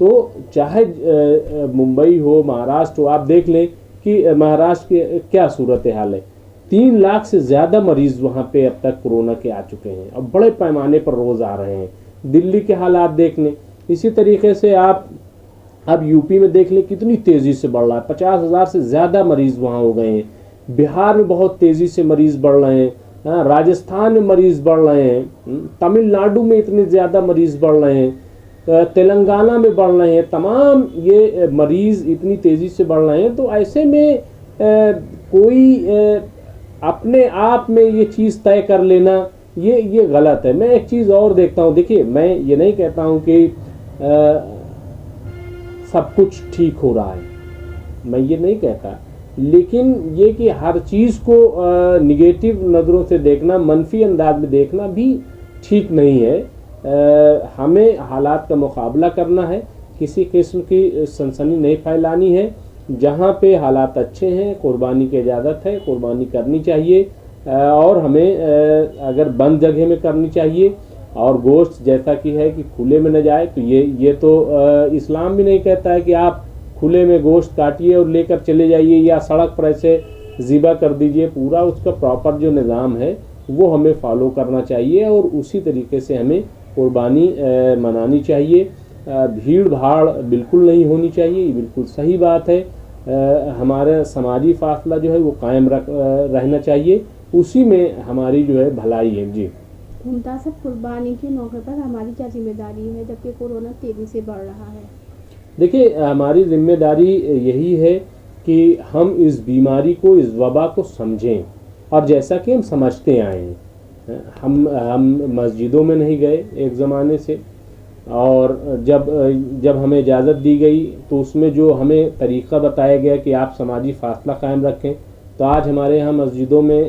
تو چاہے ممبئی ہو، مہاراشٹر ہو، آپ دیکھ لیں کہ مہاراشٹر کی کیا صورتحال ہے. 3 لاکھ سے زیادہ مریض وہاں پہ اب تک کورونا کے آ چکے ہیں اور بڑے پیمانے پر روز آ رہے ہیں. دلی کے حالات دیکھ لیں. اسی طریقے سے آپ اب یو پی میں دیکھ لیں کتنی تیزی سے بڑھ رہا ہے. 50,000 سے زیادہ مریض وہاں ہو گئے ہیں. بہار میں بہت تیزی سے مریض بڑھ رہے ہیں. راجستھان میں مریض بڑھ رہے ہیں. تمل ناڈو میں اتنے زیادہ مریض بڑھ رہے ہیں. تلنگانہ میں بڑھ رہے ہیں. تمام یہ مریض اتنی تیزی سے بڑھ رہے ہیں. تو ایسے میں کوئی اپنے آپ میں یہ چیز طے کر لینا یہ غلط ہے. میں ایک چیز اور دیکھتا ہوں. دیکھیے میں یہ نہیں کہتا ہوں کہ سب کچھ ٹھیک ہو رہا ہے، میں یہ نہیں کہتا، لیکن یہ کہ ہر چیز کو نگیٹو نظروں سے دیکھنا، منفی انداز میں دیکھنا بھی ٹھیک نہیں ہے. ہمیں حالات کا مقابلہ کرنا ہے. کسی قسم کی سنسنی نہیں پھیلانی ہے. جہاں پہ حالات اچھے ہیں قربانی کی اجازت ہے، قربانی کرنی چاہیے. اور ہمیں اگر بند جگہ میں کرنی چاہیے. اور گوشت جیسا کہ ہے کہ کھلے میں نہ جائے، تو یہ تو اسلام بھی نہیں کہتا ہے کہ آپ کھلے میں گوشت کاٹیے اور لے کر چلے جائیے یا سڑک پر ایسے ذبح کر دیجئے. پورا اس کا پراپر جو نظام ہے وہ ہمیں فالو کرنا چاہیے اور اسی طریقے سے ہمیں قربانی منانی چاہیے. بھیڑ بھاڑ بالکل نہیں ہونی چاہیے، یہ بالکل صحیح بات ہے. ہمارا سماجی فاصلہ جو ہے وہ قائم رہنا چاہیے، اسی میں ہماری جو ہے بھلائی ہے. جی ممتاز، قربانی کے موقع پر ہماری کیا ذمہ داری ہے جبکہ کورونا تیزی سے بڑھ رہا ہے؟ دیکھیے ہماری ذمہ داری یہی ہے کہ ہم اس بیماری کو، اس وبا کو سمجھیں، اور جیسا کہ ہم سمجھتے آئے ہیں. ہم مسجدوں میں نہیں گئے ایک زمانے سے، اور جب ہمیں اجازت دی گئی تو اس میں جو ہمیں طریقہ بتایا گیا کہ آپ سماجی فاصلہ قائم رکھیں، تو آج ہمارے یہاں مسجدوں میں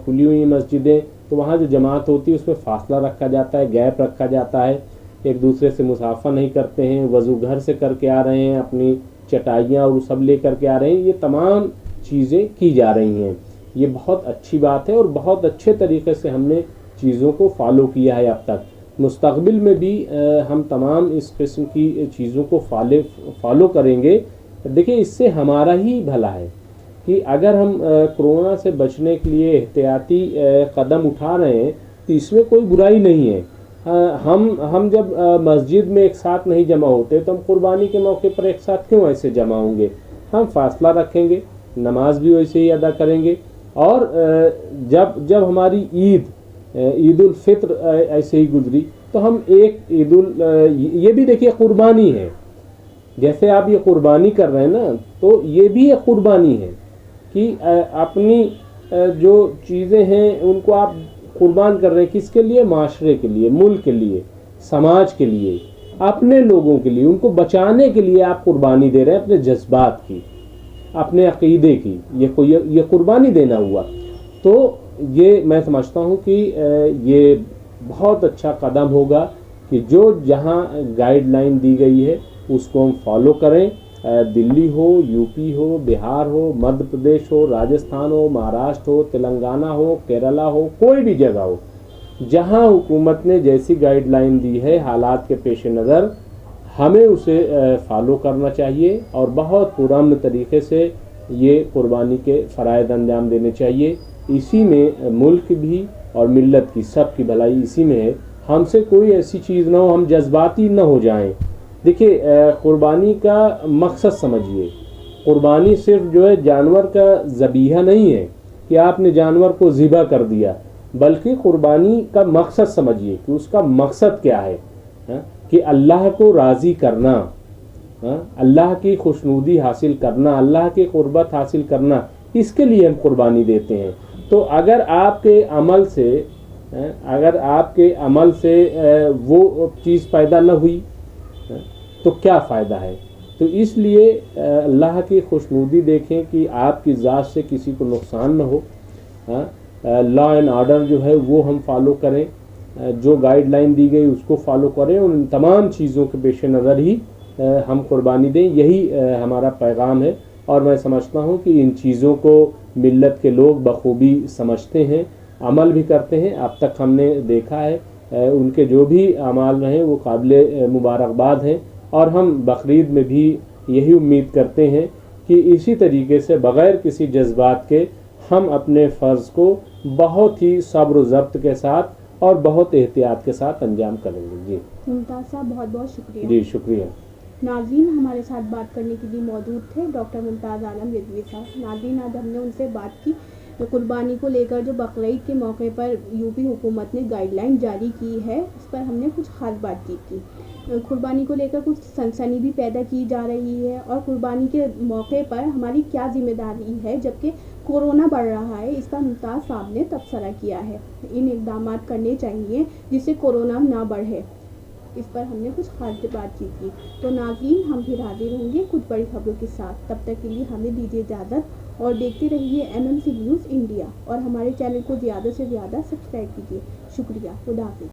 کھلی ہوئی مسجدیں، تو وہاں جو جماعت ہوتی ہے اس میں فاصلہ رکھا جاتا ہے، گیپ رکھا جاتا ہے، ایک دوسرے سے مصافحہ نہیں کرتے ہیں. وضو گھر سے کر کے آ رہے ہیں، اپنی چٹائیاں اور سب لے کر کے آ رہے ہیں. یہ تمام چیزیں کی جا رہی ہیں. یہ بہت اچھی بات ہے اور بہت اچھے طریقے سے ہم نے چیزوں کو فالو کیا ہے اب تک. مستقبل میں بھی ہم تمام اس قسم کی چیزوں کو فالو کریں گے. دیکھیں اس سے ہمارا ہی بھلا ہے کہ اگر ہم کورونا سے بچنے کے لیے احتیاطی قدم اٹھا رہے ہیں تو اس میں کوئی برائی نہیں ہے. ہم جب مسجد میں ایک ساتھ نہیں جمع ہوتے تو ہم قربانی کے موقع پر ایک ساتھ کیوں ایسے جمع ہوں گے؟ ہم فاصلہ رکھیں گے، نماز بھی ویسے ہی ادا کریں گے. اور جب ہماری عید الفطر ایسے ہی گزری تو ہم ایک یہ بھی دیکھیے قربانی ہے. جیسے آپ یہ قربانی کر رہے ہیں نا، تو یہ بھی ایک قربانی ہے کہ اپنی جو چیزیں ہیں ان کو آپ قربان کر رہے ہیں. کس کے لیے؟ معاشرے کے لیے، ملک کے لیے، سماج کے لیے، اپنے لوگوں کے لیے. ان کو بچانے کے لیے آپ قربانی دے رہے ہیں، اپنے جذبات کی، اپنے عقیدے کی. یہ قربانی دینا ہوا. تو یہ میں سمجھتا ہوں کہ یہ بہت اچھا قدم ہوگا کہ جہاں گائیڈ لائن دی گئی ہے اس کو ہم فالو کریں. دلی ہو، یو پی ہو، بہار ہو، مدھیہ پردیش ہو، راجستھان ہو، مہاراشٹر ہو، تلنگانہ ہو، کیرلا ہو، کوئی بھی جگہ ہو، جہاں حکومت نے جیسی گائیڈ لائن دی ہے حالات کے پیش نظر ہمیں اسے فالو کرنا چاہیے اور بہت پرامن طریقے سے یہ قربانی کے فرائض انجام دینے چاہیے. اسی میں ملک بھی اور ملت کی سب کی بھلائی اسی میں ہے. ہم سے کوئی ایسی چیز نہ ہو، ہم جذباتی نہ ہو جائیں. دیکھیے قربانی کا مقصد سمجھیے. قربانی صرف جو ہے جانور کا ذبیحہ نہیں ہے کہ آپ نے جانور کو ذبح کر دیا، بلکہ قربانی کا مقصد سمجھیے کہ اس کا مقصد کیا ہے. کہ اللہ کو راضی کرنا، اللہ کی خوشنودی حاصل کرنا، اللہ کی قربت حاصل کرنا، اس کے لیے ہم قربانی دیتے ہیں. تو اگر آپ کے عمل سے وہ چیز پیدا نہ ہوئی تو کیا فائدہ ہے؟ تو اس لیے اللہ کی خوشنودی دیکھیں کہ آپ کی ذات سے کسی کو نقصان نہ ہو. لا اینڈ آرڈر جو ہے وہ ہم فالو کریں، جو گائیڈ لائن دی گئی اس کو فالو کریں، اور ان تمام چیزوں کے پیش نظر ہی ہم قربانی دیں. یہی ہمارا پیغام ہے. اور میں سمجھتا ہوں کہ ان چیزوں کو ملت کے لوگ بخوبی سمجھتے ہیں، عمل بھی کرتے ہیں. اب تک ہم نے دیکھا ہے ان کے جو بھی اعمال رہے وہ قابل مبارکباد ہیں. اور ہم بقرعید میں بھی یہی امید کرتے ہیں کہ اسی طریقے سے بغیر کسی جذبات کے ہم اپنے فرض کو بہت ہی صبر و ضبط کے ساتھ اور بہت احتیاط کے ساتھ انجام کریں گے. جی ممتاز صاحب بہت بہت شکریہ. جی شکریہ. ناظرین ہمارے ساتھ بات کرنے کے لیے موجود تھے ڈاکٹر ممتاز عالم رضوی صاحب. ناظرین آج ہم نے ان سے بات کی قربانی کو لے کر جو بقرعید کے موقع پر یوپی حکومت نے گائیڈ لائن جاری کی ہے اس پر ہم نے کچھ خاص بات چیت کی. قربانی کو لے کر کچھ سنسنی بھی پیدا کی جا رہی ہے اور قربانی کے موقع پر ہماری کیا ذمہ داری ہے جبکہ کورونا بڑھ رہا ہے اس پر ممتاز صاحب نے تبصرہ کیا ہے. ان اقدامات کرنے چاہیے جس سے کورونا نہ بڑھے. اس پر ہم نے کچھ خاص بات چیت کی. تو ناظرین ہم پھر حاضر ہوں گے کچھ بڑی خبروں کے ساتھ. تب تک کے لیے ہمیں دیجیے اجازت اور دیکھتے رہیے MMC نیوز انڈیا اور ہمارے چینل کو زیادہ سے زیادہ سبسکرائب کیجیے. شکریہ. خدا حافظ.